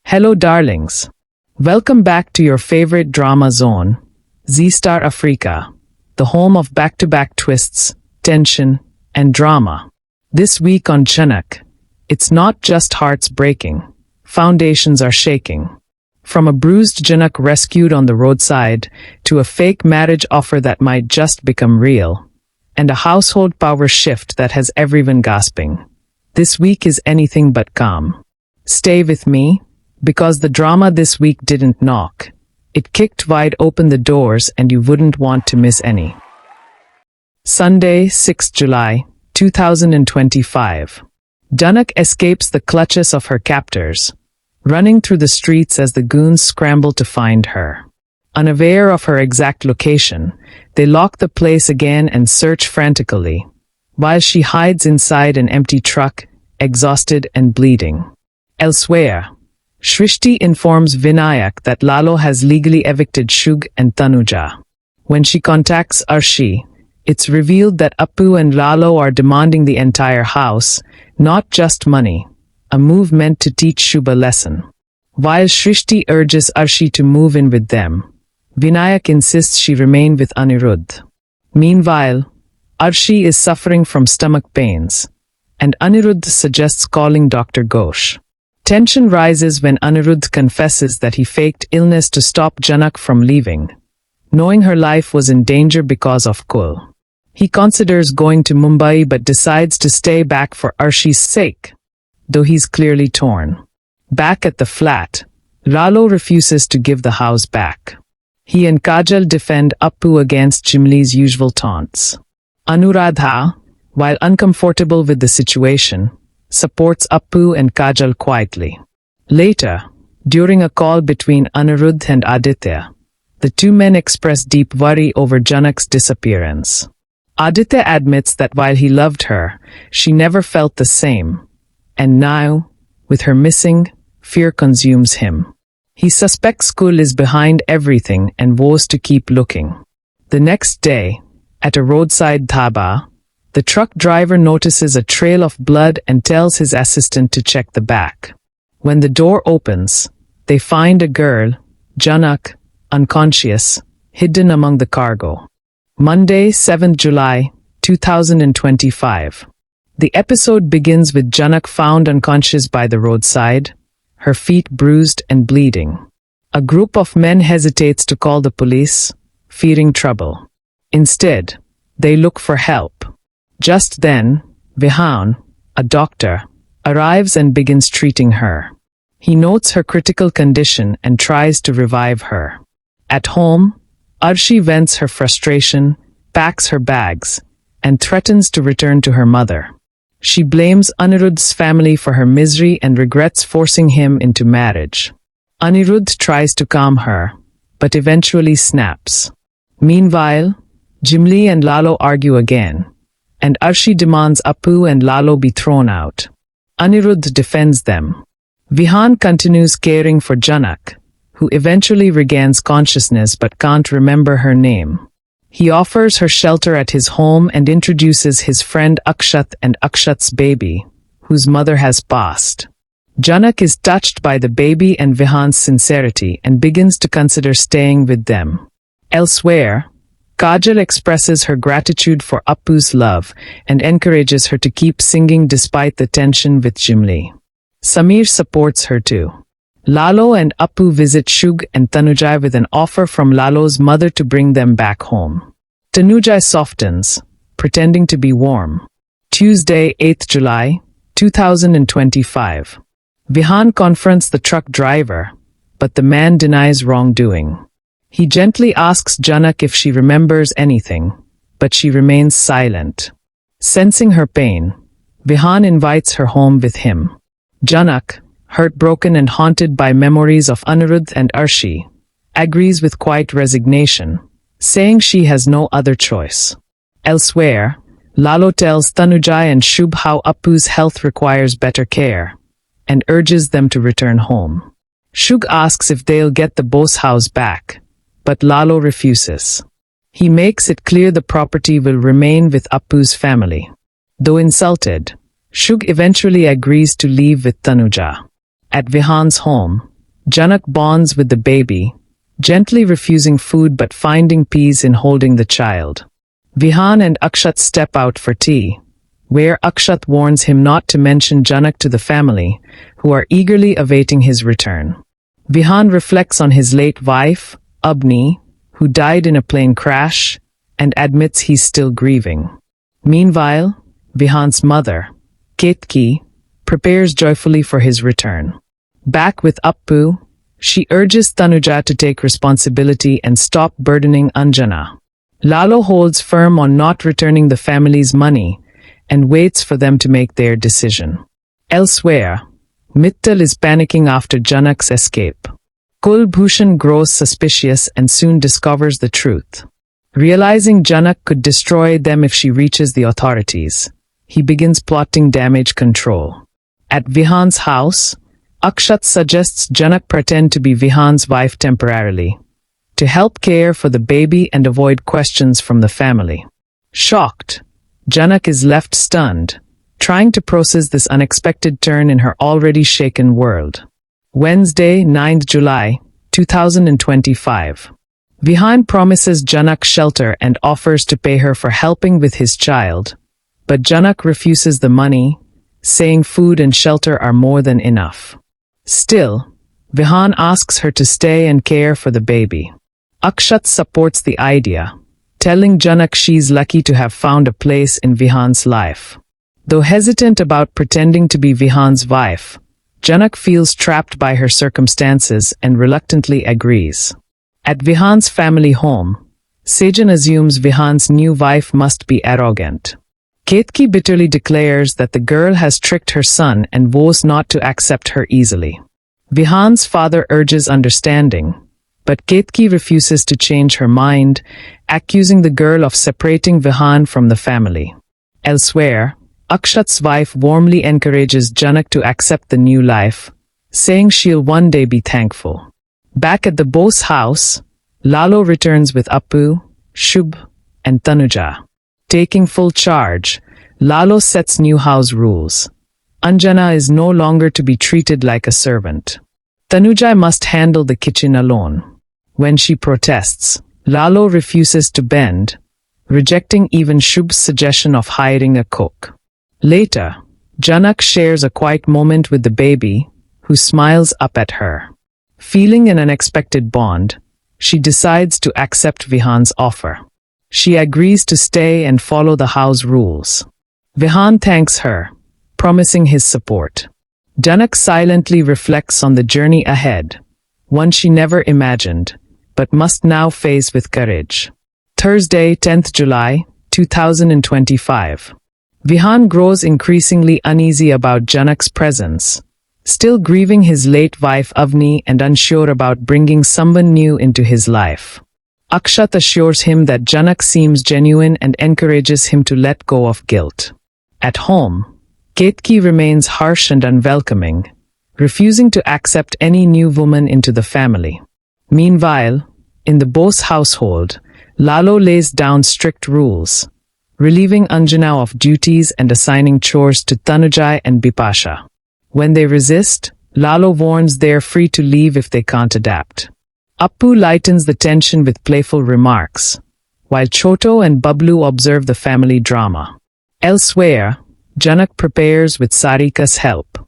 Hello darlings. Welcome back to your favorite drama zone, Z-Star Africa, the home of back-to-back twists, tension, and drama. This week on JHANAK, it's not just hearts breaking, foundations are shaking. From a bruised JHANAK rescued on the roadside, to a fake marriage offer that might just become real, and a household power shift that has everyone gasping. This week is anything but calm. Stay with me, because the drama this week didn't knock. It kicked wide open the doors and you wouldn't want to miss any. Sunday, 6 July, 2025. JHANAK escapes the clutches of her captors, running through the streets as the goons scramble to find her. Unaware of her exact location, they lock the place again and search frantically, while she hides inside an empty truck, exhausted and bleeding. Elsewhere, Shrishti informs Vinayak that Lalo has legally evicted Shug and Tanuja. When she contacts Arshi, it's revealed that Appu and Lalo are demanding the entire house, not just money, a move meant to teach Shub a lesson. While Shrishti urges Arshi to move in with them, Vinayak insists she remain with Anirudh. Meanwhile, Arshi is suffering from stomach pains, and Anirudh suggests calling Dr. Ghosh. Tension rises when Anirudh confesses that he faked illness to stop JHANAK from leaving, knowing her life was in danger because of Kul. He considers going to Mumbai but decides to stay back for Arshi's sake, though he's clearly torn. Back at the flat, Lalo refuses to give the house back. He and Kajal defend Appu against Jimli's usual taunts. Anuradha, while uncomfortable with the situation, supports Appu and Kajal quietly. Later, during a call between Anirudh and Aditya, the two men express deep worry over JHANAK's disappearance. Aditya admits that while he loved her, she never felt the same, and now, with her missing, fear consumes him. He suspects Kul is behind everything and vows to keep looking. The next day, at a roadside dhaba, the truck driver notices a trail of blood and tells his assistant to check the back. When the door opens, they find a girl, JHANAK, unconscious, hidden among the cargo. Monday, 7th July, 2025. The episode begins with JHANAK found unconscious by the roadside, her feet bruised and bleeding. A group of men hesitates to call the police, fearing trouble. Instead, they look for help. Just then, Vihan, a doctor, arrives and begins treating her. He notes her critical condition and tries to revive her. At home, Arshi vents her frustration, packs her bags, and threatens to return to her mother. She blames Anirudh's family for her misery and regrets forcing him into marriage. Anirudh tries to calm her, but eventually snaps. Meanwhile, Jimli and Lalo argue again, and Arshi demands Appu and Lalo be thrown out. Anirudh defends them. Vihan continues caring for JHANAK, who eventually regains consciousness but can't remember her name. He offers her shelter at his home and introduces his friend Akshat and Akshat's baby, whose mother has passed. JHANAK is touched by the baby and Vihan's sincerity and begins to consider staying with them. Elsewhere, Kajal expresses her gratitude for Appu's love and encourages her to keep singing despite the tension with Jimli. Samir supports her too. Lalo and Appu visit Shug and Tanuja with an offer from Lalo's mother to bring them back home. Tanuja softens, pretending to be warm. Tuesday, 8th July, 2025. Vihan confronts the truck driver, but the man denies wrongdoing. He gently asks JHANAK if she remembers anything, but she remains silent. Sensing her pain, Vihan invites her home with him. JHANAK, heartbroken and haunted by memories of Anirudh and Arshi, agrees with quiet resignation, saying she has no other choice. Elsewhere, Lalo tells Tanuja and Shubh how Appu's health requires better care, and urges them to return home. Shug asks if they'll get the Bose house back, but Lalo refuses. He makes it clear the property will remain with Appu's family. Though insulted, Shug eventually agrees to leave with Tanuja. At Vihan's home, Janak bonds with the baby, gently refusing food but finding peace in holding the child. Vihan and Akshat step out for tea, where Akshat warns him not to mention Janak to the family, who are eagerly awaiting his return. Vihan reflects on his late wife, Abni, who died in a plane crash, and admits he's still grieving. Meanwhile, Vihan's mother, Ketki, prepares joyfully for his return. Back with Appu, she urges Tanuja to take responsibility and stop burdening Anjana. Lalo holds firm on not returning the family's money and waits for them to make their decision. Elsewhere, Mittal is panicking after Janak's escape. Kulbhushan grows suspicious and soon discovers the truth. Realizing Janak could destroy them if she reaches the authorities, he begins plotting damage control. At Vihan's house, Akshat suggests Janak pretend to be Vihan's wife temporarily, to help care for the baby and avoid questions from the family. Shocked, Janak is left stunned, trying to process this unexpected turn in her already shaken world. Wednesday, 9th July, 2025. Vihan promises Janak shelter and offers to pay her for helping with his child, but Janak refuses the money, saying food and shelter are more than enough. Still, Vihan asks her to stay and care for the baby. Akshat supports the idea, telling Janak she's lucky to have found a place in Vihan's life. Though hesitant about pretending to be Vihan's wife, Janak feels trapped by her circumstances and reluctantly agrees. At Vihan's family home, Sejan assumes Vihan's new wife must be arrogant. Ketki bitterly declares that the girl has tricked her son and vows not to accept her easily. Vihan's father urges understanding, but Ketki refuses to change her mind, accusing the girl of separating Vihan from the family. Elsewhere, Akshat's wife warmly encourages Janak to accept the new life, saying she'll one day be thankful. Back at the Bose house, Lalo returns with Appu, Shubh, and Tanuja. Taking full charge, Lalo sets new house rules. Anjana is no longer to be treated like a servant. Tanuja must handle the kitchen alone. When she protests, Lalo refuses to bend, rejecting even Shubh's suggestion of hiring a cook. Later, Janak shares a quiet moment with the baby, who smiles up at her. Feeling an unexpected bond, she decides to accept Vihan's offer. She agrees to stay and follow the house rules. Vihan thanks her, promising his support. Janak silently reflects on the journey ahead, one she never imagined, but must now face with courage. Thursday, 10th July, 2025. Vihan grows increasingly uneasy about Janak's presence, still grieving his late wife Avni and unsure about bringing someone new into his life. Akshat assures him that Janak seems genuine and encourages him to let go of guilt. At home, Ketki remains harsh and unwelcoming, refusing to accept any new woman into the family. Meanwhile, in the Bose household, Lalo lays down strict rules, relieving Anjana of duties and assigning chores to Tanujai and Bipasha. When they resist, Lalo warns they're free to leave if they can't adapt. Appu lightens the tension with playful remarks, while Choto and Bablu observe the family drama. Elsewhere, Janak prepares with Sarika's help.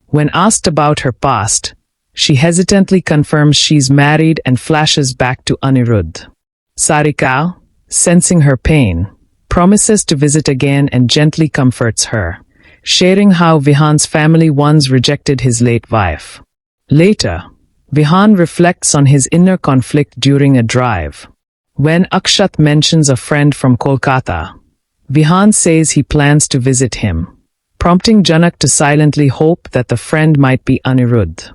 When asked about her past, she hesitantly confirms she's married and flashes back to Anirudh. Sarika, sensing her pain, promises to visit again and gently comforts her, sharing how Vihan's family once rejected his late wife. Later, Vihan reflects on his inner conflict during a drive. When Akshat mentions a friend from Kolkata, Vihan says he plans to visit him, prompting Janak to silently hope that the friend might be Anirudh.